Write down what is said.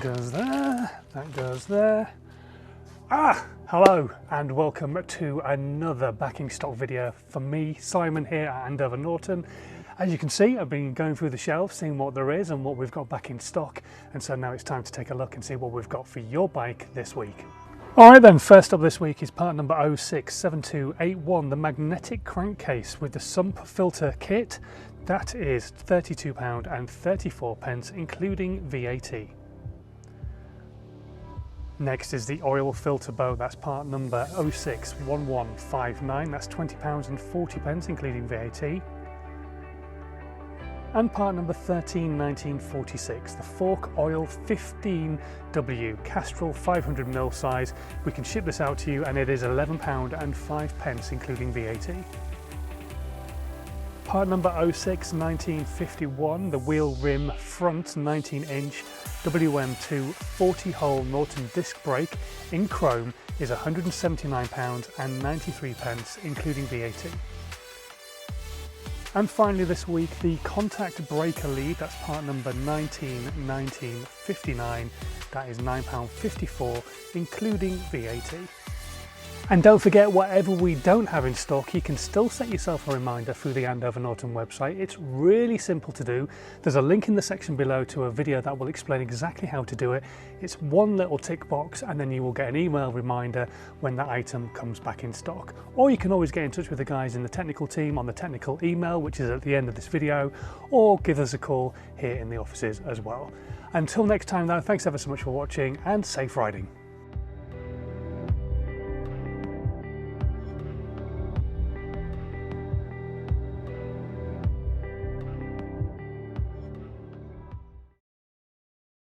goes there, that goes there. Hello and welcome to another backing stock video from me, Simon, here at Andover Norton. As you can see, I've been going through the shelves, seeing what there is and what we've got back in stock, and so now it's time to take a look and see what we've got for your bike this week. Alright then, first up this week is part number 067281, the magnetic crankcase with the sump filter kit. That is £32.34, including VAT. Next is the oil filter bow, that's part number 061159, that's £20.40, including VAT. And part number 131946, the fork oil 15W Castrol 500ml size. We can ship this out to you and it is £11.05, including VAT. Part number 061951, the wheel rim front 19-inch WM2 40-hole Norton disc brake in chrome is £179.93, including VAT. And finally this week, the contact breaker lead, that's part number 191959, that is £9.54, including VAT. And don't forget, whatever we don't have in stock, you can still set yourself a reminder through the Andover Norton website. It's really simple to do. There's a link in the section below to a video that will explain exactly how to do it. It's one little tick box and then you will get an email reminder when that item comes back in stock. Or you can always get in touch with the guys in the technical team on the technical email, which is at the end of this video, or give us a call here in the offices as well. Until next time though, thanks ever so much for watching and safe riding.